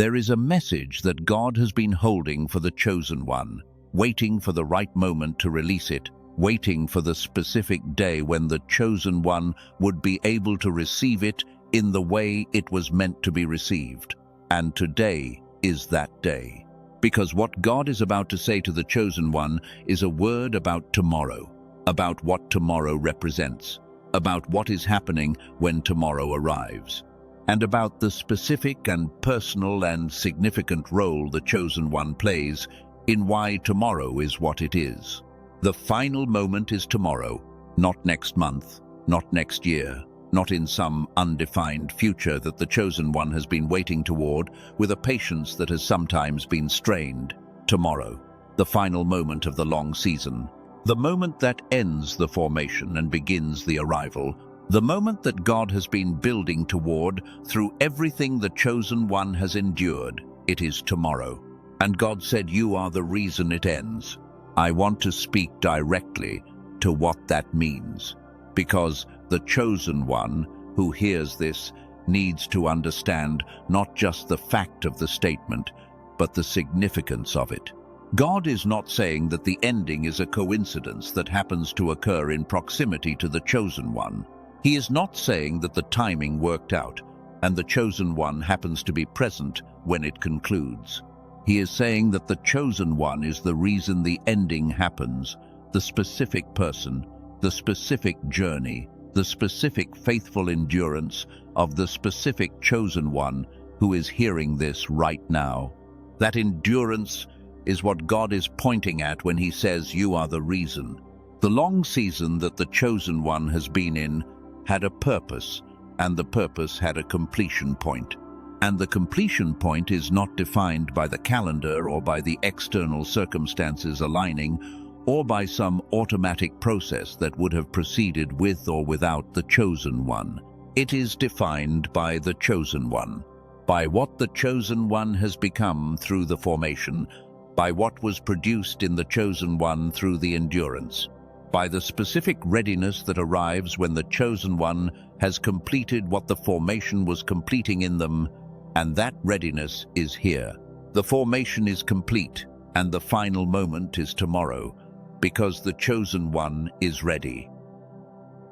There is a message that God has been holding for the chosen one, waiting for the right moment to release it, waiting for the specific day when the chosen one would be able to receive it in the way it was meant to be received. And today is that day. Because what God is about to say to the chosen one is a word about tomorrow, about what tomorrow represents, about what is happening when tomorrow arrives, and about the specific and personal and significant role the chosen one plays in why tomorrow is what it is. The final moment is tomorrow, not next month, not next year, not in some undefined future that the chosen one has been waiting toward with a patience that has sometimes been strained. Tomorrow, the final moment of the long season, the moment that ends the formation and begins the arrival, the moment that God has been building toward through everything the chosen one has endured. It is tomorrow. And God said, "You are the reason it ends." I want to speak directly to what that means, because the chosen one who hears this needs to understand not just the fact of the statement, but the significance of it. God is not saying that the ending is a coincidence that happens to occur in proximity to the chosen one. He is not saying that the timing worked out and the chosen one happens to be present when it concludes. He is saying that the chosen one is the reason the ending happens, the specific person, the specific journey, the specific faithful endurance of the specific chosen one who is hearing this right now. That endurance is what God is pointing at when he says, "You are the reason." The long season that the chosen one has been in had a purpose, and the purpose had a completion point. And the completion point is not defined by the calendar or by the external circumstances aligning, or by some automatic process that would have proceeded with or without the chosen one. It is defined by the chosen one, by what the chosen one has become through the formation, by what was produced in the chosen one through the endurance, by the specific readiness that arrives when the chosen one has completed what the formation was completing in them, and that readiness is here. The formation is complete, and the final moment is tomorrow, because the chosen one is ready.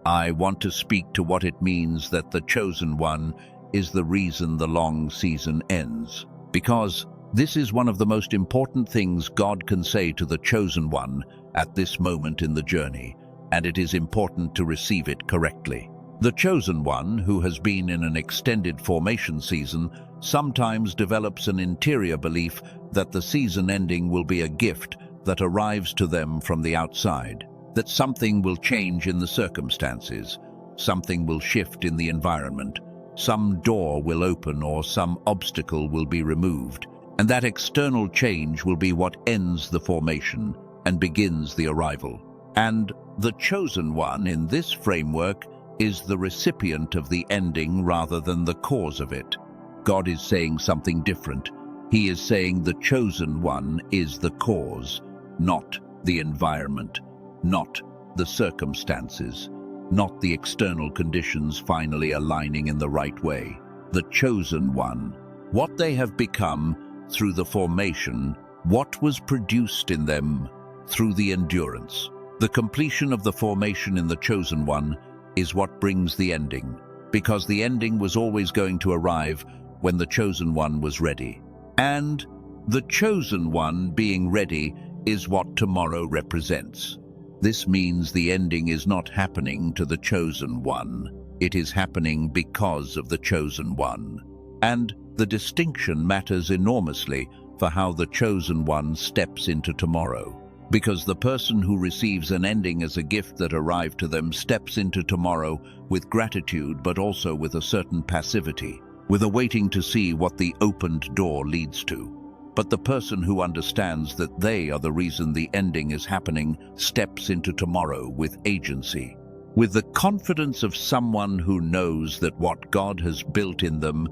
I want to speak to what it means that the chosen one is the reason the long season ends, because this is one of the most important things God can say to the chosen one at this moment in the journey, and it is important to receive it correctly. The chosen one, who has been in an extended formation season, sometimes develops an interior belief that the season ending will be a gift that arrives to them from the outside, that something will change in the circumstances, something will shift in the environment, some door will open or some obstacle will be removed, and that external change will be what ends the formation and begins the arrival. And the chosen one in this framework is the recipient of the ending rather than the cause of it. God is saying something different. He is saying the chosen one is the cause, not the environment, not the circumstances, not the external conditions finally aligning in the right way. The chosen one, what they have become through the formation, what was produced in them through the endurance. The completion of the formation in the chosen one is what brings the ending, because the ending was always going to arrive when the chosen one was ready. And the chosen one being ready is what tomorrow represents. This means the ending is not happening to the chosen one. It is happening because of the chosen one. And the distinction matters enormously for how the chosen one steps into tomorrow. Because the person who receives an ending as a gift that arrived to them steps into tomorrow with gratitude, but also with a certain passivity, with a waiting to see what the opened door leads to. But the person who understands that they are the reason the ending is happening steps into tomorrow with agency, with the confidence of someone who knows that what God has built in them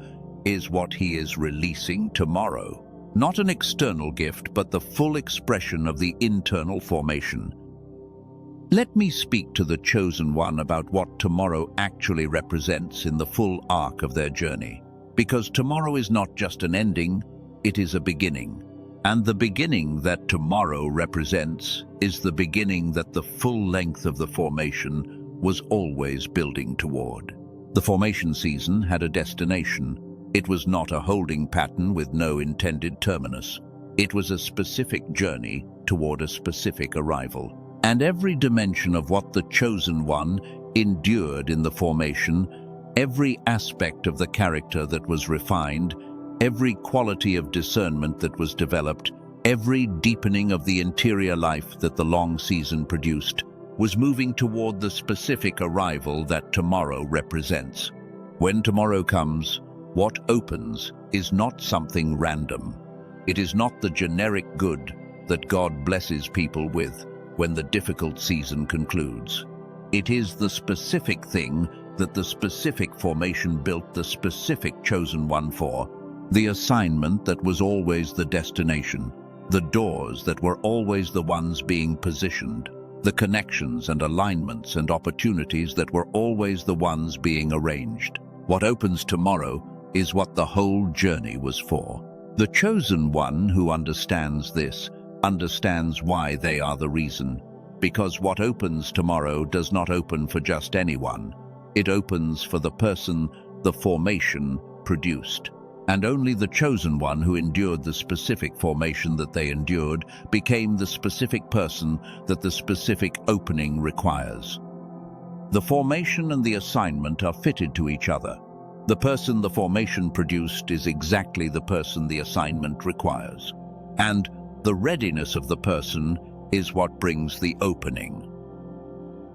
is what he is releasing tomorrow. Not an external gift, but the full expression of the internal formation. Let me speak to the chosen one about what tomorrow actually represents in the full arc of their journey. Because tomorrow is not just an ending, it is a beginning. And the beginning that tomorrow represents is the beginning that the full length of the formation was always building toward. The formation season had a destination. It was not a holding pattern with no intended terminus. It was a specific journey toward a specific arrival. And every dimension of what the chosen one endured in the formation, every aspect of the character that was refined, every quality of discernment that was developed, every deepening of the interior life that the long season produced, was moving toward the specific arrival that tomorrow represents. When tomorrow comes, what opens is not something random. It is not the generic good that God blesses people with when the difficult season concludes. It is the specific thing that the specific formation built the specific chosen one for, the assignment that was always the destination, the doors that were always the ones being positioned, the connections and alignments and opportunities that were always the ones being arranged. What opens tomorrow is what the whole journey was for. The chosen one who understands this understands why they are the reason, because what opens tomorrow does not open for just anyone. It opens for the person the formation produced. And only the chosen one who endured the specific formation that they endured became the specific person that the specific opening requires. The formation and the assignment are fitted to each other. The person the formation produced is exactly the person the assignment requires. And the readiness of the person is what brings the opening.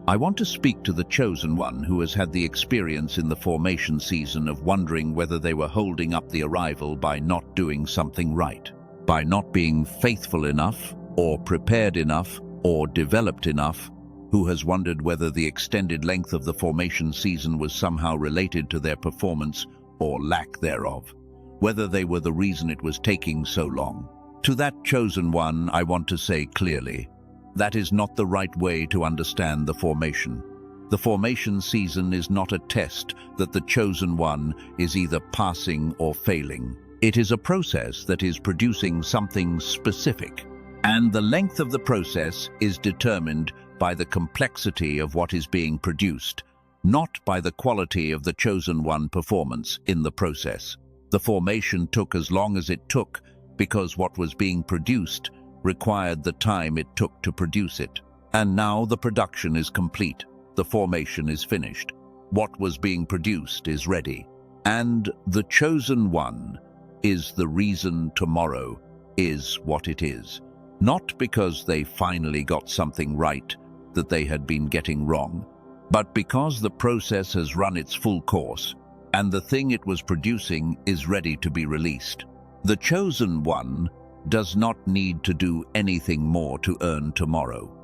I want to speak to the chosen one who has had the experience in the formation season of wondering whether they were holding up the arrival by not doing something right, by not being faithful enough, or prepared enough, or developed enough, who has wondered whether the extended length of the formation season was somehow related to their performance or lack thereof, whether they were the reason it was taking so long. To that chosen one, I want to say clearly, that is not the right way to understand the formation. The formation season is not a test that the chosen one is either passing or failing. It is a process that is producing something specific, and the length of the process is determined by the complexity of what is being produced, not by the quality of the chosen one performance in the process. The formation took as long as it took because what was being produced required the time it took to produce it. And now the production is complete. The formation is finished. What was being produced is ready. And the chosen one is the reason tomorrow is what it is. Not because they finally got something right that they had been getting wrong, but because the process has run its full course and the thing it was producing is ready to be released. The chosen one does not need to do anything more to earn tomorrow.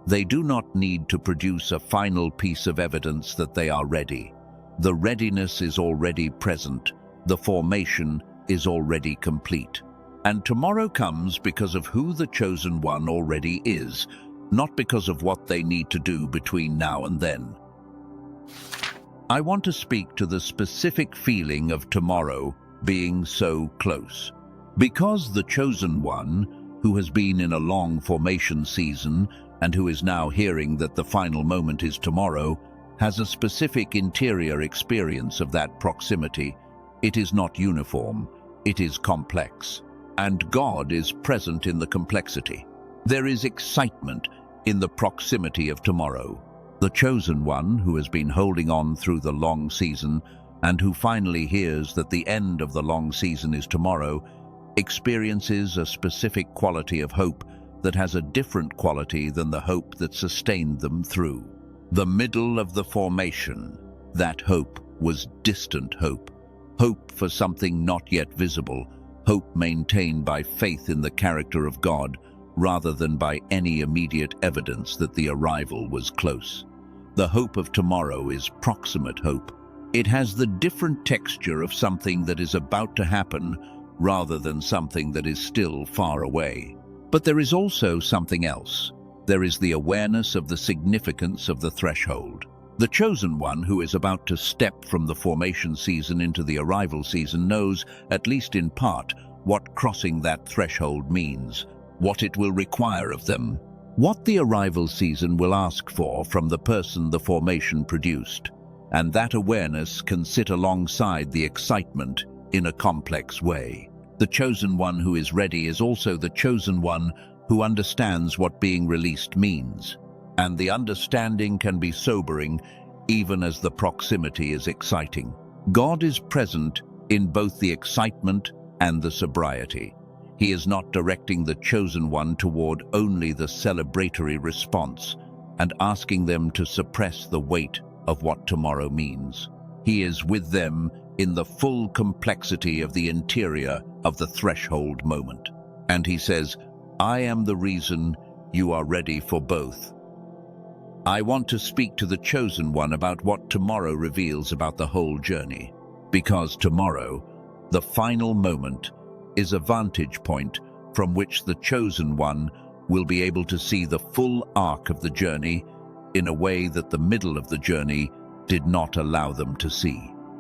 They do not need to produce a final piece of evidence that they are ready. The readiness is already present. The formation is already complete. And tomorrow comes because of who the chosen one already is, not because of what they need to do between now and then. I want to speak to the specific feeling of tomorrow being so close. Because the chosen one, who has been in a long formation season and who is now hearing that the final moment is tomorrow, has a specific interior experience of that proximity. It is not uniform, it is complex. And God is present in the complexity. There is excitement in the proximity of tomorrow. The chosen one, who has been holding on through the long season and who finally hears that the end of the long season is tomorrow, experiences a specific quality of hope that has a different quality than the hope that sustained them through the middle of the formation. That hope was distant hope, hope for something not yet visible, hope maintained by faith in the character of God rather than by any immediate evidence that the arrival was close. The hope of tomorrow is proximate hope. It has the different texture of something that is about to happen rather than something that is still far away. But there is also something else. There is the awareness of the significance of the threshold. The chosen one who is about to step from the formation season into the arrival season knows, at least in part, what crossing that threshold means, what it will require of them, what the arrival season will ask for from the person the formation produced. And that awareness can sit alongside the excitement in a complex way. The chosen one who is ready is also the chosen one who understands what being released means. And the understanding can be sobering, even as the proximity is exciting. God is present in both the excitement and the sobriety. He is not directing the chosen one toward only the celebratory response and asking them to suppress the weight of what tomorrow means. He is with them in the full complexity of the interior of the threshold moment. And he says, "I am the reason you are ready for both." I want to speak to the chosen one about what tomorrow reveals about the whole journey. Because tomorrow, the final moment, is a vantage point from which the chosen one will be able to see the full arc of the journey in a way that the middle of the journey did not allow them to see.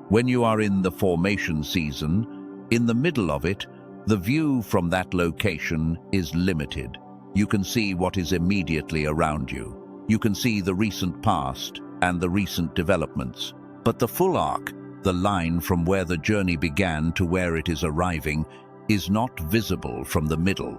When you are in the formation season, in the middle of it, the view from that location is limited. You can see what is immediately around you. You can see the recent past and the recent developments. But the full arc, the line from where the journey began to where it is arriving, is not visible from the middle.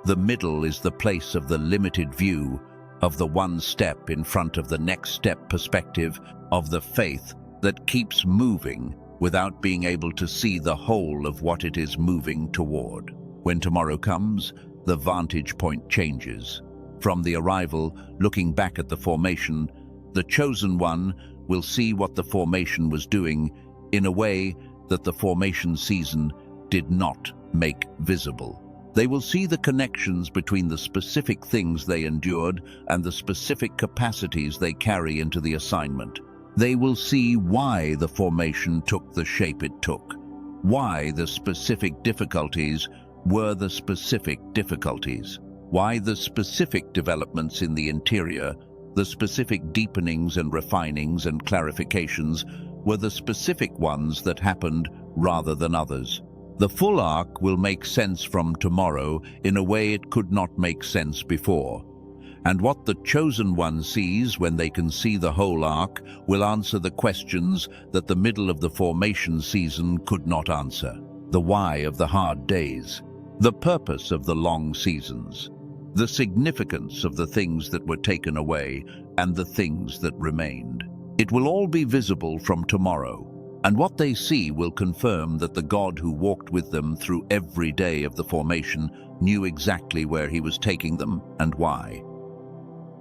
The middle is the place of the limited view, of the one step in front of the next step perspective, of the faith that keeps moving without being able to see the whole of what it is moving toward. When tomorrow comes, the vantage point changes. From the arrival, looking back at the formation, the chosen one will see what the formation was doing in a way that the formation season did not make visible. They will see the connections between the specific things they endured and the specific capacities they carry into the assignment. They will see why the formation took the shape it took, why the specific difficulties were the specific difficulties, why the specific developments in the interior, the specific deepenings and refinings and clarifications were the specific ones that happened rather than others. The full arc will make sense from tomorrow in a way it could not make sense before. And what the chosen one sees when they can see the whole arc will answer the questions that the middle of the formation season could not answer. The why of the hard days, the purpose of the long seasons, the significance of the things that were taken away and the things that remained. It will all be visible from tomorrow, and what they see will confirm that the God who walked with them through every day of the formation knew exactly where he was taking them and why.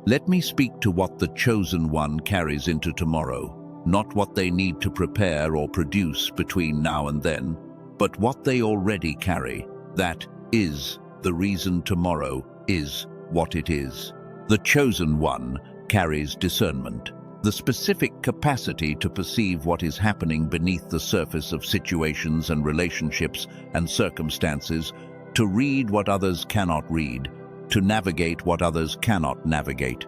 Let me speak to what the chosen one carries into tomorrow, not what they need to prepare or produce between now and then, but what they already carry. That is the reason tomorrow is what it is. The chosen one carries discernment, the specific capacity to perceive what is happening beneath the surface of situations and relationships and circumstances, to read what others cannot read, to navigate what others cannot navigate.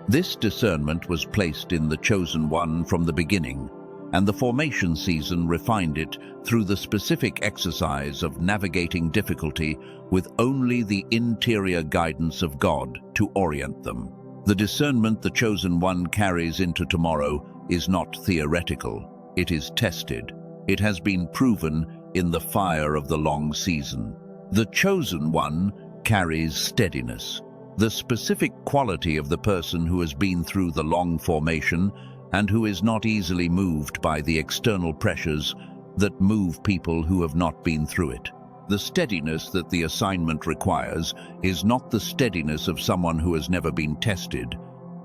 This discernment was placed in the chosen one from the beginning, and the formation season refined it through the specific exercise of navigating difficulty with only the interior guidance of God to orient them. The discernment the chosen one carries into tomorrow is not theoretical, it is tested. It has been proven in the fire of the long season. The chosen one carries steadiness, the specific quality of the person who has been through the long formation and who is not easily moved by the external pressures that move people who have not been through it. The steadiness that the assignment requires is not the steadiness of someone who has never been tested.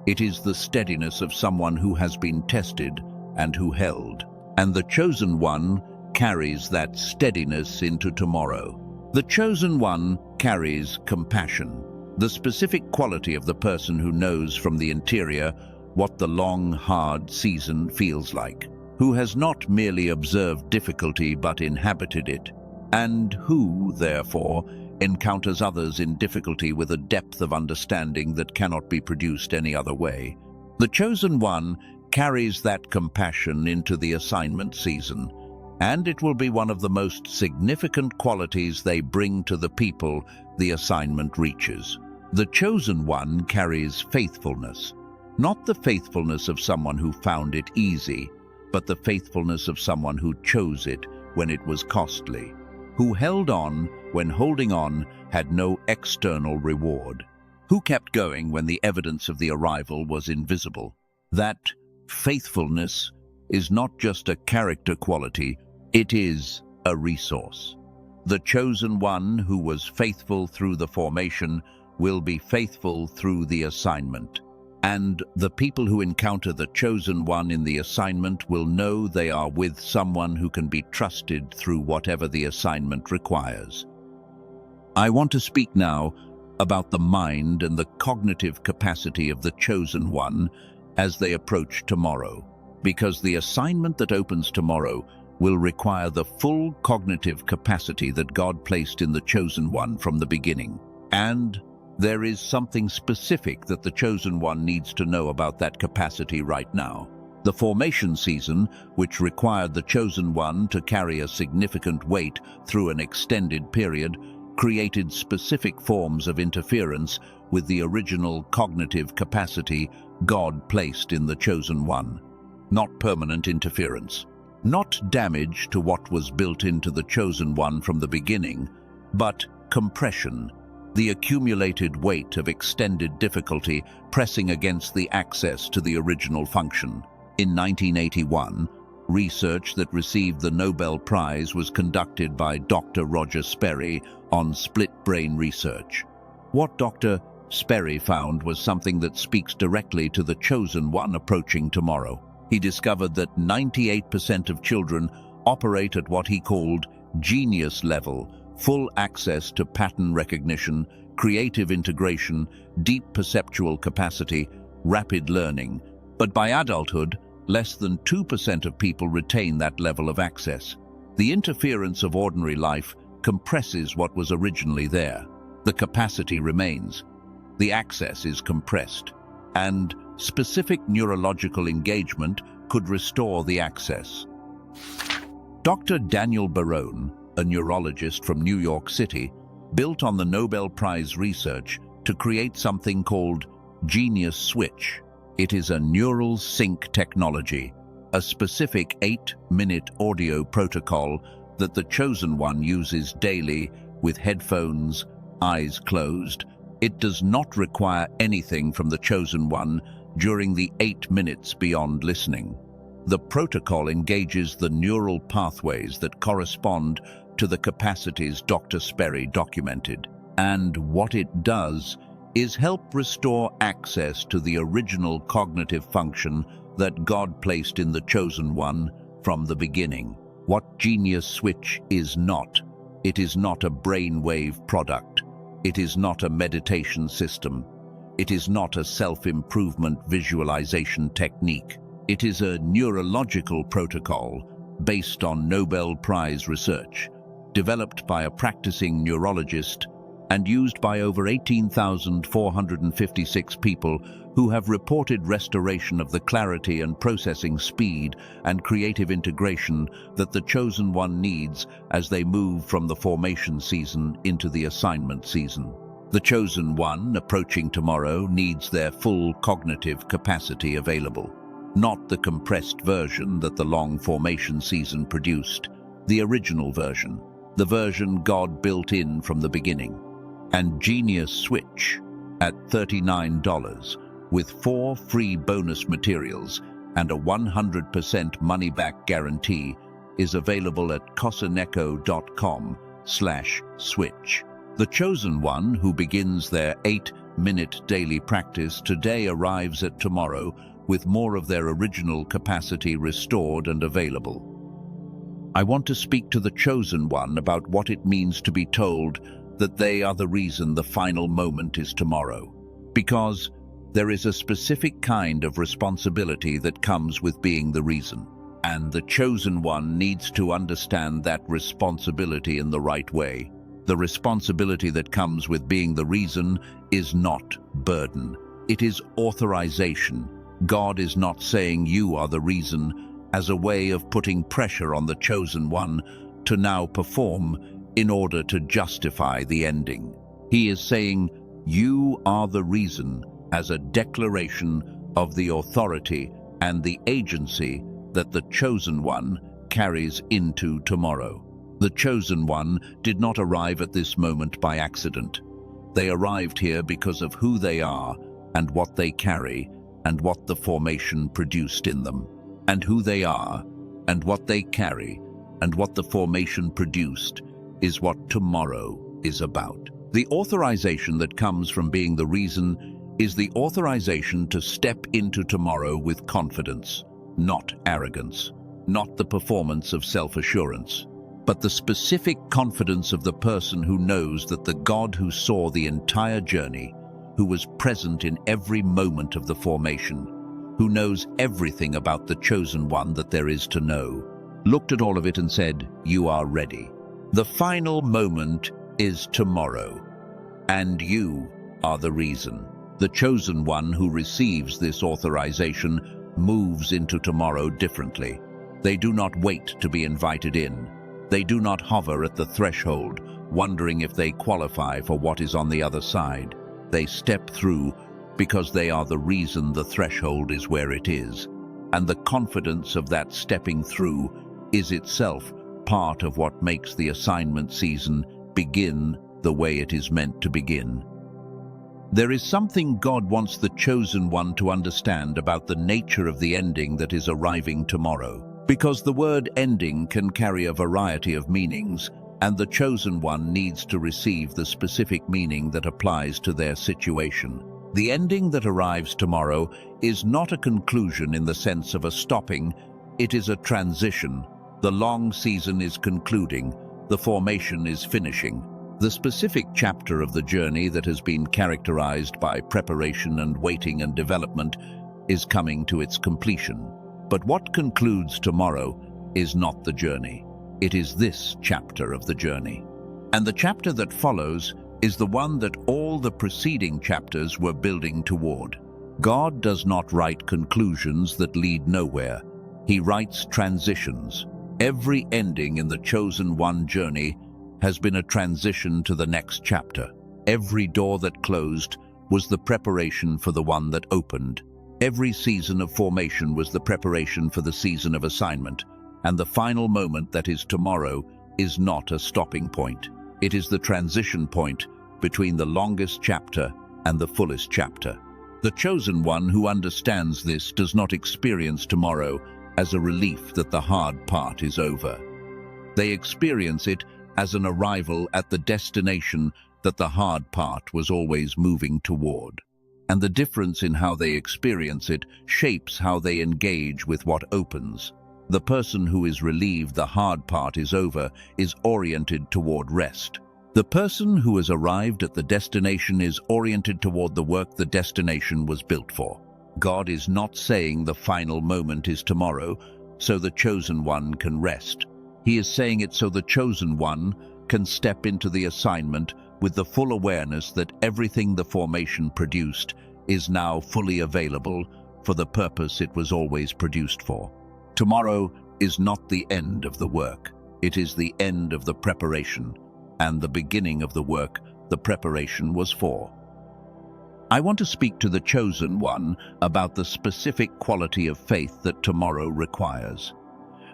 It is the steadiness of someone who has been tested and who held. And the chosen one carries that steadiness into tomorrow. The chosen one carries compassion, the specific quality of the person who knows from the interior what the long, hard season feels like, who has not merely observed difficulty but inhabited it, and who, therefore, encounters others in difficulty with a depth of understanding that cannot be produced any other way. The chosen one carries that compassion into the assignment season, and it will be one of the most significant qualities they bring to the people the assignment reaches. The chosen one carries faithfulness, not the faithfulness of someone who found it easy, but the faithfulness of someone who chose it when it was costly, who held on when holding on had no external reward, who kept going when the evidence of the arrival was invisible. That faithfulness is not just a character quality, it is a resource. The chosen one who was faithful through the formation will be faithful through the assignment. And the people who encounter the chosen one in the assignment will know they are with someone who can be trusted through whatever the assignment requires. I want to speak now about the mind and the cognitive capacity of the chosen one as they approach tomorrow, because the assignment that opens tomorrow will require the full cognitive capacity that God placed in the chosen one from the beginning. And there is something specific that the chosen one needs to know about that capacity right now. The formation season, which required the chosen one to carry a significant weight through an extended period, created specific forms of interference with the original cognitive capacity God placed in the chosen one. Not permanent interference, not damage to what was built into the chosen one from the beginning, but compression, the accumulated weight of extended difficulty pressing against the access to the original function. In 1981, research that received the Nobel Prize was conducted by Dr. Roger Sperry on split brain research. What Dr. Sperry found was something that speaks directly to the chosen one approaching tomorrow. He discovered that 98% of children operate at what he called genius level, full access to pattern recognition, creative integration, deep perceptual capacity, rapid learning. But by adulthood, less than 2% of people retain that level of access. The interference of ordinary life compresses what was originally there. The capacity remains. The access is compressed, and specific neurological engagement could restore the access. Dr. Daniel Barone, a neurologist from New York City, built on the Nobel Prize research to create something called Genius Switch. It is a neural sync technology, a specific 8-minute audio protocol that the chosen one uses daily with headphones, eyes closed. It does not require anything from the chosen one during the 8 minutes beyond listening. The protocol engages the neural pathways that correspond to the capacities Dr. Sperry documented. And what it does is help restore access to the original cognitive function that God placed in the chosen one from the beginning. What Genius Switch is not. It is not a brainwave product. It is not a meditation system. It is not a self-improvement visualization technique. It is a neurological protocol based on Nobel Prize research, developed by a practicing neurologist and used by over 18,456 people who have reported restoration of the clarity and processing speed and creative integration that the chosen one needs as they move from the formation season into the assignment season. The chosen one approaching tomorrow needs their full cognitive capacity available, not the compressed version that the long formation season produced, the original version, the version God built in from the beginning. And Genius Switch at $39 with 4 free bonus materials and a 100% money-back guarantee is available at cosaneco.com/switch. The chosen one who begins their 8-minute daily practice today arrives at tomorrow with more of their original capacity restored and available. I want to speak to the chosen one about what it means to be told that they are the reason the final moment is tomorrow. Because there is a specific kind of responsibility that comes with being the reason. And the chosen one needs to understand that responsibility in the right way. The responsibility that comes with being the reason is not burden. It is authorization. God is not saying you are the reason as a way of putting pressure on the chosen one to now perform in order to justify the ending. He is saying you are the reason as a declaration of the authority and the agency that the chosen one carries into tomorrow. The chosen one did not arrive at this moment by accident. They arrived here because of who they are and what they carry and what the formation produced in them. And who they are and what they carry and what the formation produced is what tomorrow is about. The authorization that comes from being the reason is the authorization to step into tomorrow with confidence, not arrogance, not the performance of self-assurance, but the specific confidence of the person who knows that the God who saw the entire journey, who was present in every moment of the formation, who knows everything about the chosen one that there is to know, looked at all of it and said, "You are ready. The final moment is tomorrow, and you are the reason." The chosen one who receives this authorization moves into tomorrow differently. They do not wait to be invited in. They do not hover at the threshold, wondering if they qualify for what is on the other side. They step through because they are the reason the threshold is where it is. And the confidence of that stepping through is itself part of what makes the assignment season begin the way it is meant to begin. There is something God wants the chosen one to understand about the nature of the ending that is arriving tomorrow. Because the word ending can carry a variety of meanings, and the chosen one needs to receive the specific meaning that applies to their situation. The ending that arrives tomorrow is not a conclusion in the sense of a stopping, it is a transition. The long season is concluding, the formation is finishing. The specific chapter of the journey that has been characterized by preparation and waiting and development is coming to its completion. But what concludes tomorrow is not the journey. It is this chapter of the journey. And the chapter that follows is the one that all the preceding chapters were building toward. God does not write conclusions that lead nowhere. He writes transitions. Every ending in the chosen one journey has been a transition to the next chapter. Every door that closed was the preparation for the one that opened. Every season of formation was the preparation for the season of assignment, and the final moment that is tomorrow is not a stopping point. It is the transition point between the longest chapter and the fullest chapter. The chosen one who understands this does not experience tomorrow as a relief that the hard part is over. They experience it as an arrival at the destination that the hard part was always moving toward. And the difference in how they experience it shapes how they engage with what opens. The person who is relieved the hard part is over is oriented toward rest. The person who has arrived at the destination is oriented toward the work the destination was built for. God is not saying the final moment is tomorrow, so the chosen one can rest. He is saying it so the chosen one can step into the assignment with the full awareness that everything the formation produced is now fully available for the purpose it was always produced for. Tomorrow is not the end of the work. It is the end of the preparation, and the beginning of the work the preparation was for. I want to speak to the chosen one about the specific quality of faith that tomorrow requires.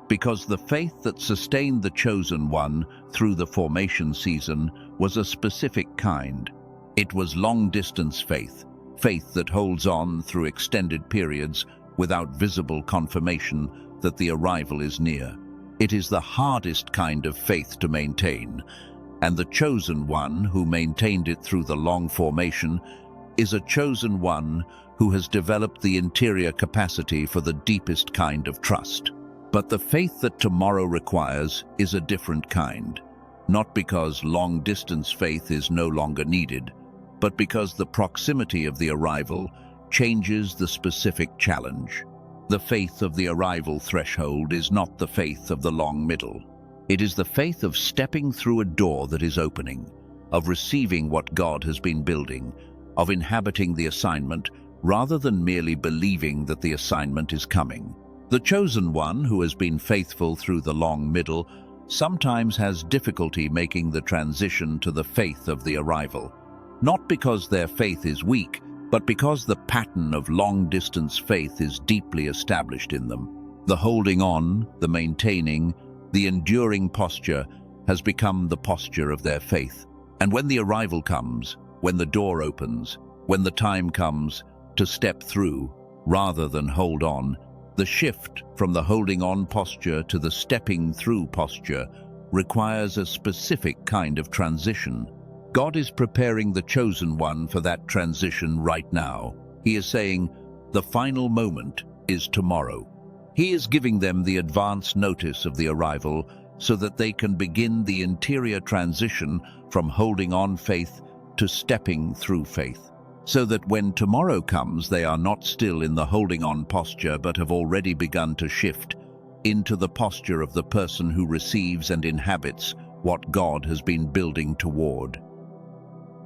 Because the faith that sustained the chosen one through the formation season was a specific kind. It was long-distance faith, faith that holds on through extended periods without visible confirmation that the arrival is near. It is the hardest kind of faith to maintain, and the chosen one who maintained it through the long formation is a chosen one who has developed the interior capacity for the deepest kind of trust. But the faith that tomorrow requires is a different kind, not because long-distance faith is no longer needed, but because the proximity of the arrival changes the specific challenge. The faith of the arrival threshold is not the faith of the long middle. It is the faith of stepping through a door that is opening, of receiving what God has been building, of inhabiting the assignment rather than merely believing that the assignment is coming. The chosen one, who has been faithful through the long middle, sometimes has difficulty making the transition to the faith of the arrival. Not because their faith is weak, but because the pattern of long-distance faith is deeply established in them. The holding on, the maintaining, the enduring posture has become the posture of their faith. And when the arrival comes, when the door opens, when the time comes to step through rather than hold on, the shift from the holding on posture to the stepping through posture requires a specific kind of transition. God is preparing the chosen one for that transition right now. He is saying, the final moment is tomorrow. He is giving them the advance notice of the arrival so that they can begin the interior transition from holding on faith to stepping through faith. So that when tomorrow comes, they are not still in the holding on posture but have already begun to shift into the posture of the person who receives and inhabits what God has been building toward.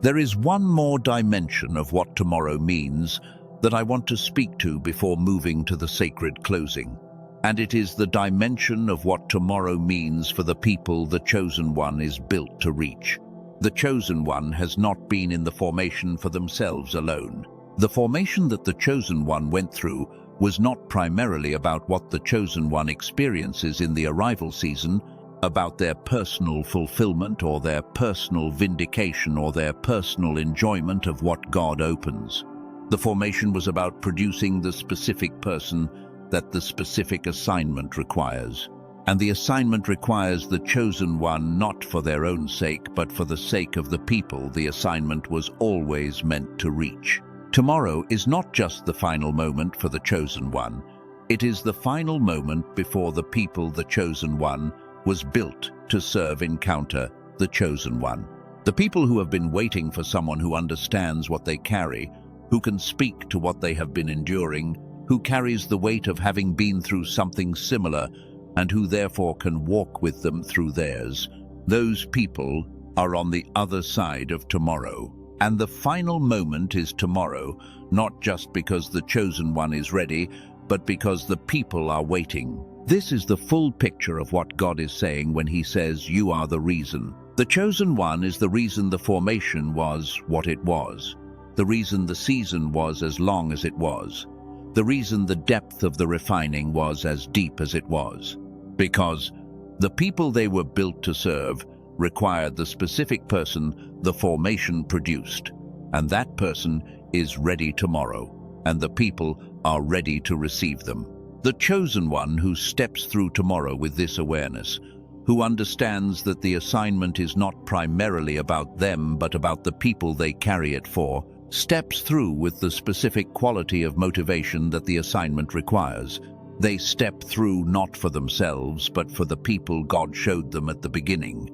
There is one more dimension of what tomorrow means that I want to speak to before moving to the sacred closing, and it is the dimension of what tomorrow means for the people the chosen one is built to reach. The chosen one has not been in the formation for themselves alone. The formation that the chosen one went through was not primarily about what the chosen one experiences in the arrival season, about their personal fulfillment or their personal vindication or their personal enjoyment of what God opens. The formation was about producing the specific person that the specific assignment requires. And the assignment requires the chosen one not for their own sake, but for the sake of the people the assignment was always meant to reach. Tomorrow is not just the final moment for the chosen one. It is the final moment before the people the chosen one was built to serve encounter the chosen one. The people who have been waiting for someone who understands what they carry, who can speak to what they have been enduring, who carries the weight of having been through something similar, and who therefore can walk with them through theirs. Those people are on the other side of tomorrow. And the final moment is tomorrow, not just because the chosen one is ready, but because the people are waiting. This is the full picture of what God is saying when he says, you are the reason. The chosen one is the reason the formation was what it was, the reason the season was as long as it was, the reason the depth of the refining was as deep as it was. Because the people they were built to serve required the specific person the formation produced, and that person is ready tomorrow, and the people are ready to receive them. The chosen one who steps through tomorrow with this awareness, who understands that the assignment is not primarily about them but about the people they carry it for, steps through with the specific quality of motivation that the assignment requires. They step through not for themselves, but for the people God showed them at the beginning,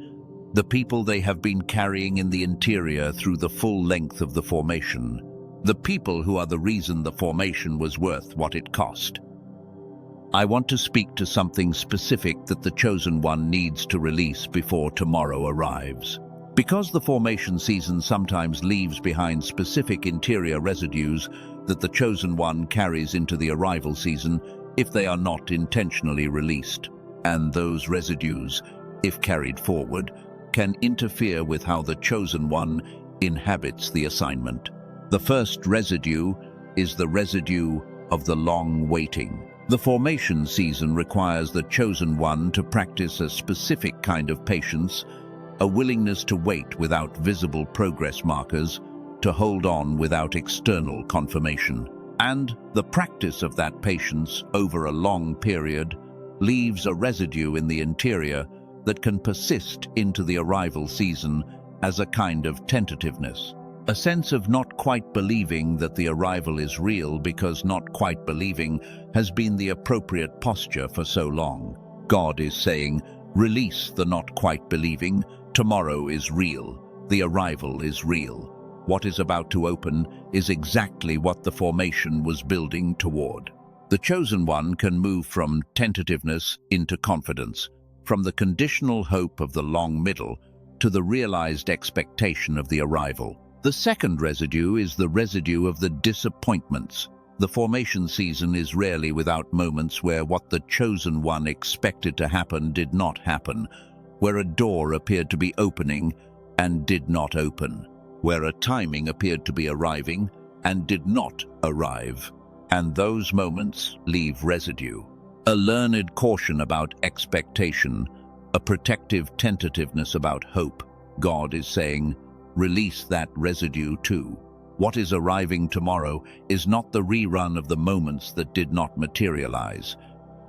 the people they have been carrying in the interior through the full length of the formation, the people who are the reason the formation was worth what it cost. I want to speak to something specific that the chosen one needs to release before tomorrow arrives. Because the formation season sometimes leaves behind specific interior residues that the chosen one carries into the arrival season if they are not intentionally released. And those residues, if carried forward, can interfere with how the chosen one inhabits the assignment. The first residue is the residue of the long waiting. The formation season requires the chosen one to practice a specific kind of patience, a willingness to wait without visible progress markers, to hold on without external confirmation. And the practice of that patience over a long period leaves a residue in the interior that can persist into the arrival season as a kind of tentativeness. A sense of not quite believing that the arrival is real because not quite believing has been the appropriate posture for so long. God is saying, release the not quite believing. Tomorrow is real. The arrival is real. What is about to open is exactly what the formation was building toward. The chosen one can move from tentativeness into confidence, from the conditional hope of the long middle to the realized expectation of the arrival. The second residue is the residue of the disappointments. The formation season is rarely without moments where what the chosen one expected to happen did not happen, where a door appeared to be opening and did not open, where a timing appeared to be arriving and did not arrive. And those moments leave residue. A learned caution about expectation, a protective tentativeness about hope. God is saying, release that residue too. What is arriving tomorrow is not the rerun of the moments that did not materialize.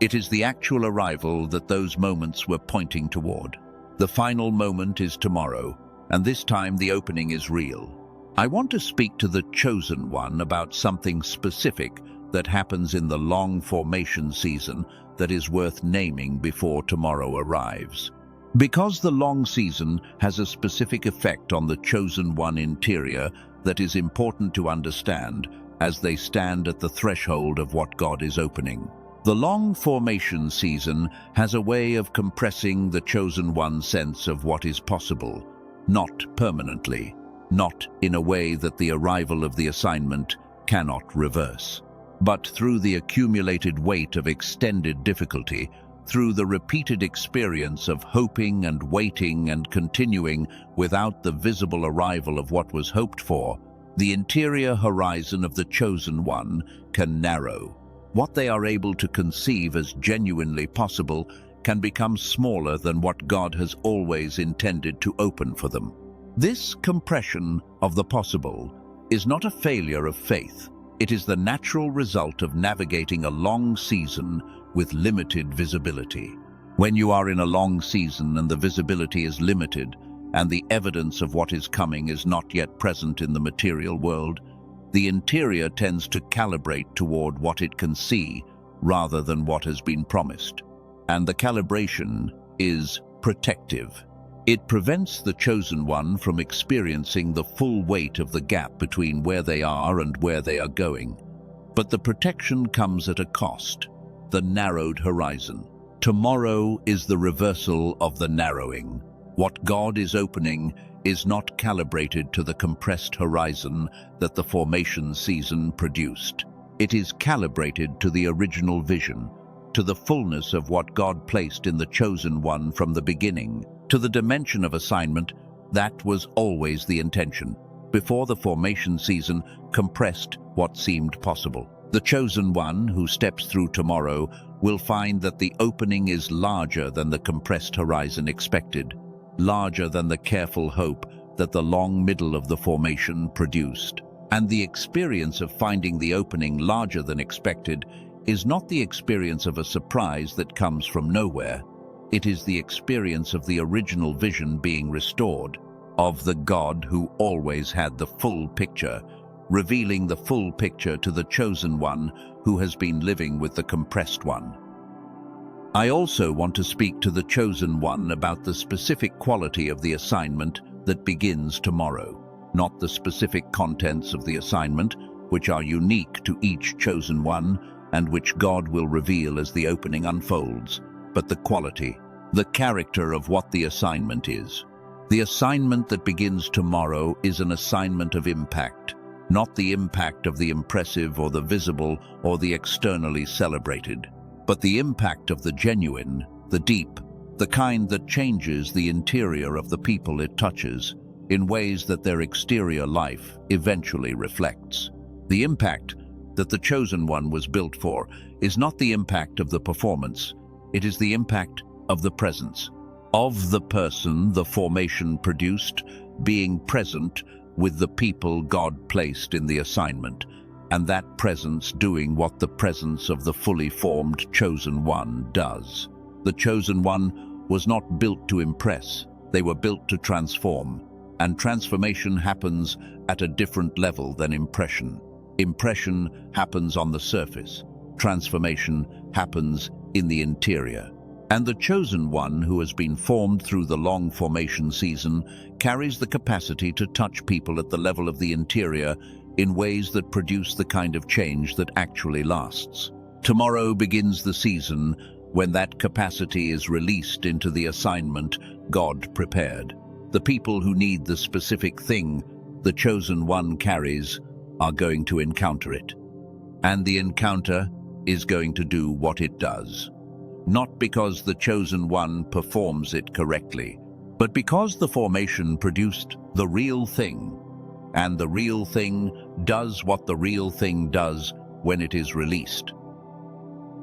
It is the actual arrival that those moments were pointing toward. The final moment is tomorrow, and this time the opening is real. I want to speak to the chosen one about something specific that happens in the long formation season that is worth naming before tomorrow arrives. Because the long season has a specific effect on the chosen one interior that is important to understand as they stand at the threshold of what God is opening. The long formation season has a way of compressing the chosen one's sense of what is possible, not permanently, not in a way that the arrival of the assignment cannot reverse, but through the accumulated weight of extended difficulty, through the repeated experience of hoping and waiting and continuing without the visible arrival of what was hoped for, the interior horizon of the chosen one can narrow. What they are able to conceive as genuinely possible can become smaller than what God has always intended to open for them. This compression of the possible is not a failure of faith. It is the natural result of navigating a long season with limited visibility. When you are in a long season and the visibility is limited and the evidence of what is coming is not yet present in the material world, the interior tends to calibrate toward what it can see rather than what has been promised. And the calibration is protective. It prevents the chosen one from experiencing the full weight of the gap between where they are and where they are going. But the protection comes at a cost, the narrowed horizon. Tomorrow is the reversal of the narrowing. What God is opening is not calibrated to the compressed horizon that the formation season produced. It is calibrated to the original vision, to the fullness of what God placed in the chosen one from the beginning, to the dimension of assignment that was always the intention. Before the formation season compressed what seemed possible. The chosen one who steps through tomorrow will find that the opening is larger than the compressed horizon expected, larger than the careful hope that the long middle of the formation produced. And the experience of finding the opening larger than expected is not the experience of a surprise that comes from nowhere. It is the experience of the original vision being restored, of the God who always had the full picture, revealing the full picture to the chosen one who has been living with the compressed one. I also want to speak to the chosen one about the specific quality of the assignment that begins tomorrow, not the specific contents of the assignment, which are unique to each chosen one and which God will reveal as the opening unfolds, but the quality, the character of what the assignment is. The assignment that begins tomorrow is an assignment of impact, not the impact of the impressive or the visible or the externally celebrated, but the impact of the genuine, the deep, the kind that changes the interior of the people it touches in ways that their exterior life eventually reflects. The impact that the chosen one was built for is not the impact of the performance, it is the impact of the presence, of the person the formation produced, being present with the people God placed in the assignment, and that presence doing what the presence of the fully formed chosen one does. The chosen one was not built to impress, they were built to transform, and transformation happens at a different level than impression. Impression happens on the surface, transformation happens in the interior. And the chosen one who has been formed through the long formation season carries the capacity to touch people at the level of the interior in ways that produce the kind of change that actually lasts. Tomorrow begins the season when that capacity is released into the assignment God prepared. The people who need the specific thing the chosen one carries are going to encounter it. And the encounter is going to do what it does. Not because the chosen one performs it correctly, but because the formation produced the real thing. And the real thing does what the real thing does when it is released.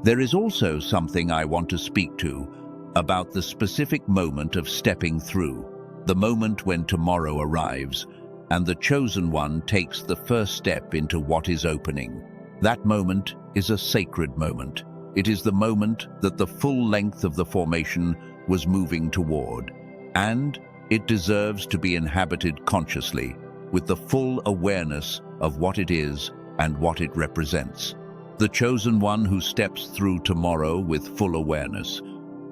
There is also something I want to speak to about the specific moment of stepping through, the moment when tomorrow arrives and the chosen one takes the first step into what is opening. That moment is a sacred moment. It is the moment that the full length of the formation was moving toward, and it deserves to be inhabited consciously with the full awareness of what it is and what it represents. The chosen one who steps through tomorrow with full awareness,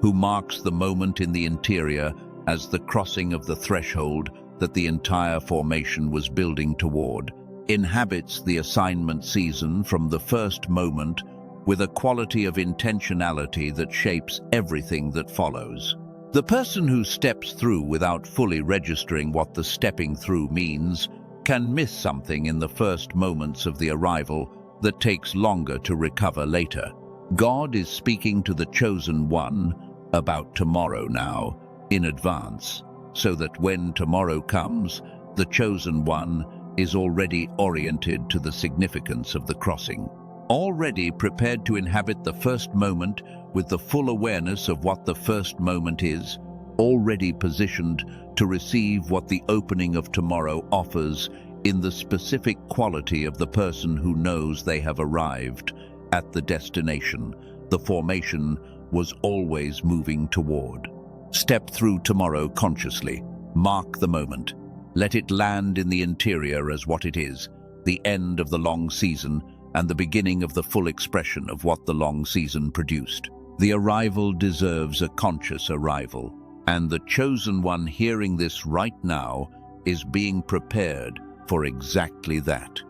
who marks the moment in the interior as the crossing of the threshold that the entire formation was building toward, inhabits the assignment season from the first moment with a quality of intentionality that shapes everything that follows. The person who steps through without fully registering what the stepping through means can miss something in the first moments of the arrival that takes longer to recover later. God is speaking to the chosen one about tomorrow now, in advance, so that when tomorrow comes, the chosen one is already oriented to the significance of the crossing, already prepared to inhabit the first moment with the full awareness of what the first moment is, already positioned to receive what the opening of tomorrow offers in the specific quality of the person who knows they have arrived at the destination the formation was always moving toward. Step through tomorrow consciously. Mark the moment. Let it land in the interior as what it is, the end of the long season and the beginning of the full expression of what the long season produced. The arrival deserves a conscious arrival, and the chosen one hearing this right now is being prepared for exactly that.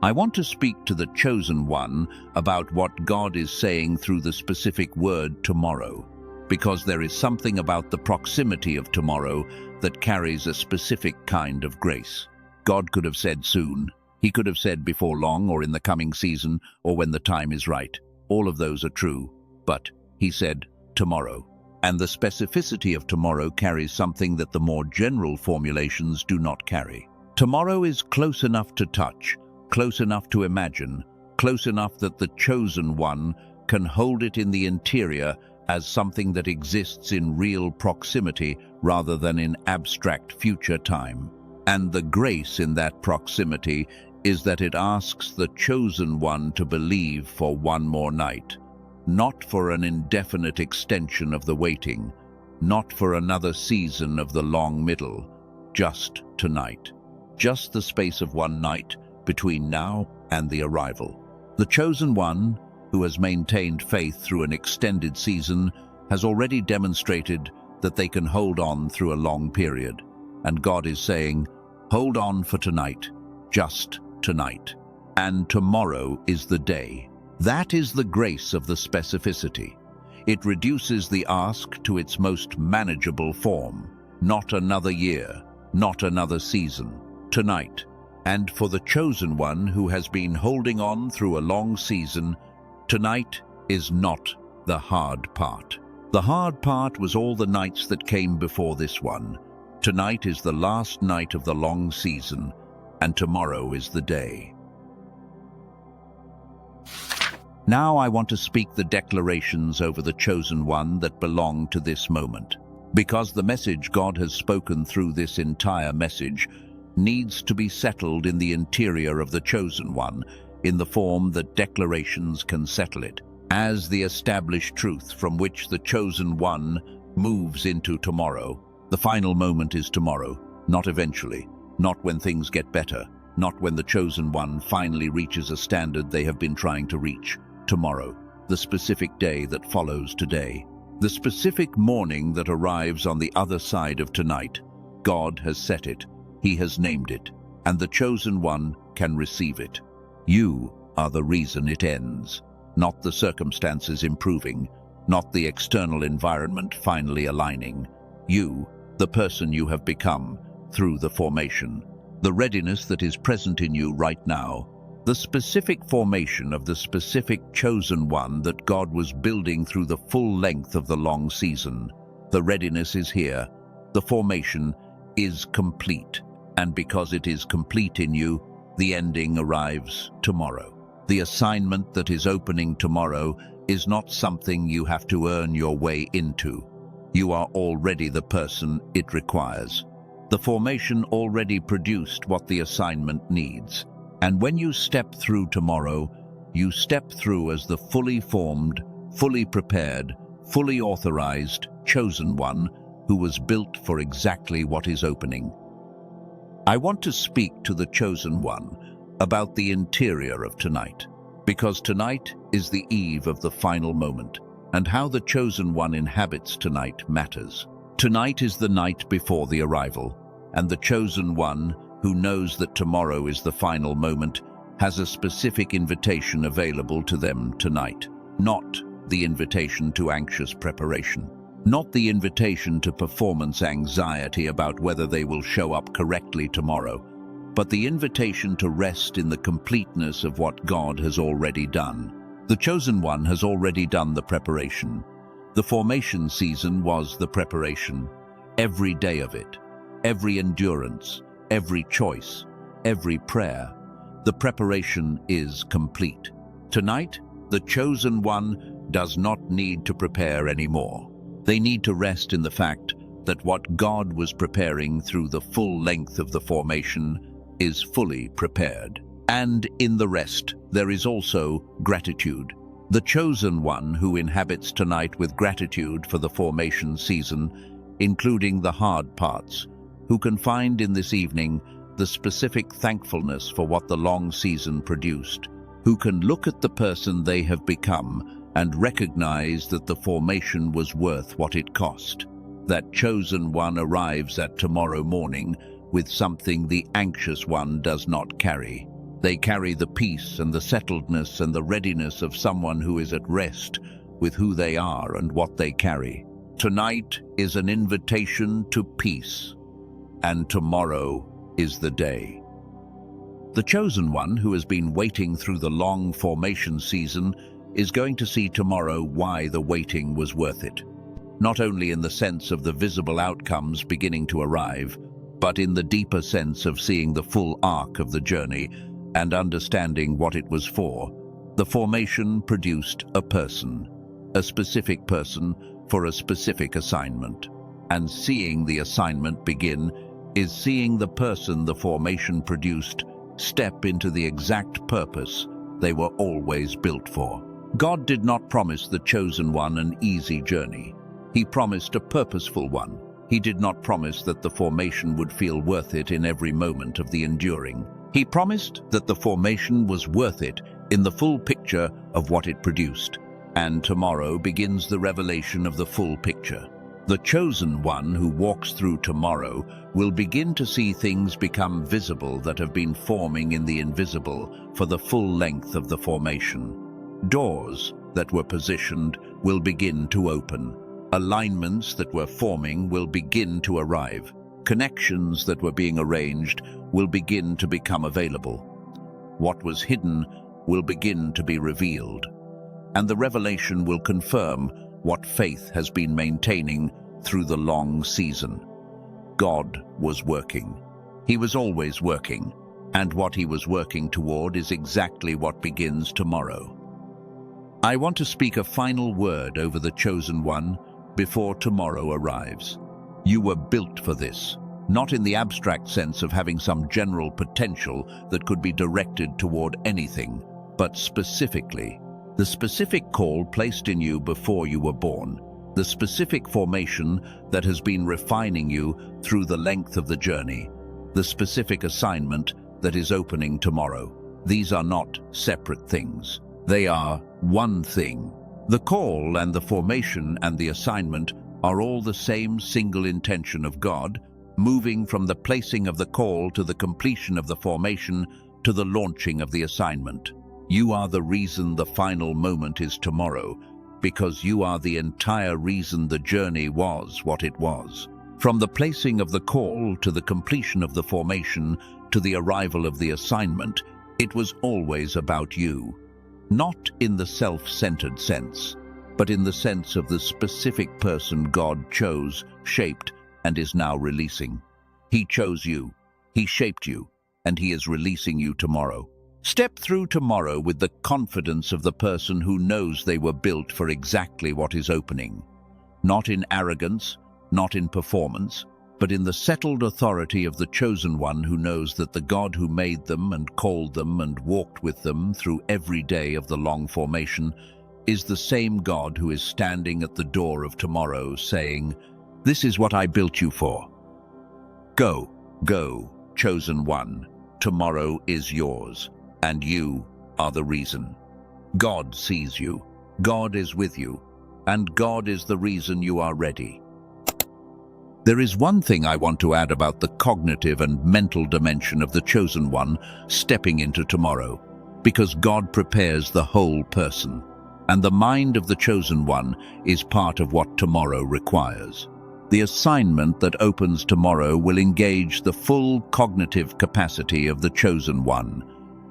I want to speak to the chosen one about what God is saying through the specific word tomorrow, because there is something about the proximity of tomorrow that carries a specific kind of grace. God could have said soon. He could have said before long, or in the coming season, or when the time is right. All of those are true, but he said tomorrow. And the specificity of tomorrow carries something that the more general formulations do not carry. Tomorrow is close enough to touch, close enough to imagine, close enough that the chosen one can hold it in the interior as something that exists in real proximity rather than in abstract future time. And the grace in that proximity is that it asks the chosen one to believe for one more night, not for an indefinite extension of the waiting, not for another season of the long middle, just tonight, just the space of one night between now and the arrival. The chosen one, who has maintained faith through an extended season, has already demonstrated that they can hold on through a long period. And God is saying, hold on for tonight, just tonight. And tomorrow is the day. That is the grace of the specificity. It reduces the ask to its most manageable form. Not another year, not another season. Tonight. And for the chosen one who has been holding on through a long season, tonight is not the hard part. The hard part was all the nights that came before this one. Tonight is the last night of the long season, and tomorrow is the day. Now I want to speak the declarations over the chosen one that belong to this moment, because the message God has spoken through this entire message needs to be settled in the interior of the chosen one, in the form that declarations can settle it, as the established truth from which the chosen one moves into tomorrow. The final moment is tomorrow, not eventually, not when things get better, not when the chosen one finally reaches a standard they have been trying to reach. Tomorrow, the specific day that follows today, the specific morning that arrives on the other side of tonight. God has set it. He has named it, and the chosen one can receive it. You are the reason it ends, not the circumstances improving, not the external environment finally aligning. You, the person you have become through the formation. the readiness that is present in you right now, the specific formation of the specific chosen one that God was building through the full length of the long season. The readiness is here. The formation is complete. And because it is complete in you, the ending arrives tomorrow. The assignment that is opening tomorrow is not something you have to earn your way into. You are already the person it requires. The formation already produced what the assignment needs. And when you step through tomorrow, you step through as the fully formed, fully prepared, fully authorized, chosen one who was built for exactly what is opening. I want to speak to the chosen one about the interior of tonight, because tonight is the eve of the final moment, and how the chosen one inhabits tonight matters. Tonight is the night before the arrival, and the chosen one, who knows that tomorrow is the final moment, has a specific invitation available to them tonight. Not the invitation to anxious preparation. Not the invitation to performance anxiety about whether they will show up correctly tomorrow, but the invitation to rest in the completeness of what God has already done. The chosen one has already done the preparation. The formation season was the preparation. Every day of it, every endurance, every choice, every prayer, the preparation is complete. Tonight, the chosen one does not need to prepare anymore. They need to rest in the fact that what God was preparing through the full length of the formation is fully prepared. And in the rest, there is also gratitude. The chosen one who inhabits tonight with gratitude for the formation season, including the hard parts, who can find in this evening the specific thankfulness for what the long season produced, who can look at the person they have become and recognize that the formation was worth what it cost. That chosen one arrives at tomorrow morning with something the anxious one does not carry. They carry the peace and the settledness and the readiness of someone who is at rest with who they are and what they carry. Tonight is an invitation to peace, and tomorrow is the day. The chosen one who has been waiting through the long formation season is going to see tomorrow why the waiting was worth it. Not only in the sense of the visible outcomes beginning to arrive, but in the deeper sense of seeing the full arc of the journey and understanding what it was for. The formation produced a person, a specific person for a specific assignment. And seeing the assignment begin is seeing the person the formation produced step into the exact purpose they were always built for. God did not promise the chosen one an easy journey. He promised a purposeful one. He did not promise that the formation would feel worth it in every moment of the enduring. He promised that the formation was worth it in the full picture of what it produced. And tomorrow begins the revelation of the full picture. The chosen one who walks through tomorrow will begin to see things become visible that have been forming in the invisible for the full length of the formation. Doors that were positioned will begin to open. Alignments that were forming will begin to arrive. Connections that were being arranged will begin to become available. What was hidden will begin to be revealed. And the revelation will confirm what faith has been maintaining through the long season. God was working. He was always working. And what he was working toward is exactly what begins tomorrow. I want to speak a final word over the chosen one before tomorrow arrives. You were built for this, not in the abstract sense of having some general potential that could be directed toward anything, but specifically. The specific call placed in you before you were born, the specific formation that has been refining you through the length of the journey, the specific assignment that is opening tomorrow. These are not separate things. They are one thing. The call and the formation and the assignment are all the same single intention of God, moving from the placing of the call to the completion of the formation to the launching of the assignment. You are the reason the final moment is tomorrow, because you are the entire reason the journey was what it was. From the placing of the call to the completion of the formation, to the arrival of the assignment, it was always about you. Not in the self-centered sense, but in the sense of the specific person God chose, shaped, and is now releasing. He chose you, He shaped you, and He is releasing you tomorrow. Step through tomorrow with the confidence of the person who knows they were built for exactly what is opening. Not in arrogance, not in performance, but in the settled authority of the chosen one who knows that the God who made them and called them and walked with them through every day of the long formation is the same God who is standing at the door of tomorrow saying, "This is what I built you for. Go, go, chosen one. Tomorrow is yours, and you are the reason." God sees you, God is with you, and God is the reason you are ready. There is one thing I want to add about the cognitive and mental dimension of the chosen one stepping into tomorrow, because God prepares the whole person, and the mind of the chosen one is part of what tomorrow requires. The assignment that opens tomorrow will engage the full cognitive capacity of the chosen one,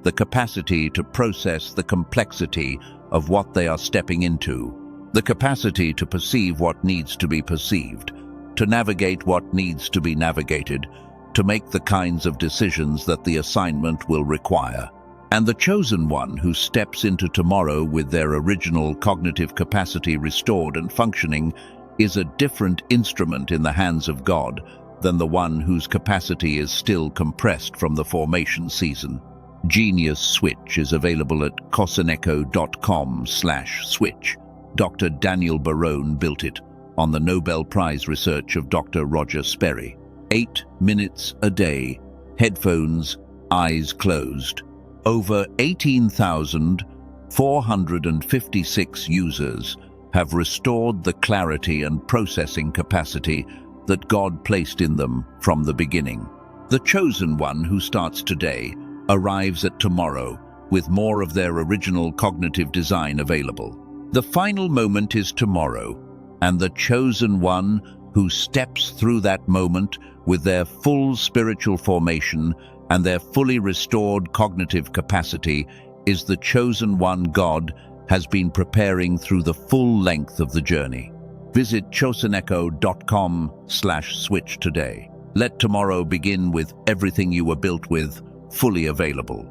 the capacity to process the complexity of what they are stepping into, the capacity to perceive what needs to be perceived, to navigate what needs to be navigated, to make the kinds of decisions that the assignment will require. And the chosen one who steps into tomorrow with their original cognitive capacity restored and functioning is a different instrument in the hands of God than the one whose capacity is still compressed from the formation season. Genius Switch is available at cosaneco.com/switch. Dr. Daniel Barone built it on the Nobel Prize research of Dr. Roger Sperry. 8 minutes a day, headphones, eyes closed. Over 18,456 users have restored the clarity and processing capacity that God placed in them from the beginning. The chosen one who starts today arrives at tomorrow with more of their original cognitive design available. The final moment is tomorrow, and the chosen one who steps through that moment with their full spiritual formation and their fully restored cognitive capacity is the chosen one God has been preparing through the full length of the journey. Visit cosaneco.com/switch today. Let tomorrow begin with everything you were built with, fully available.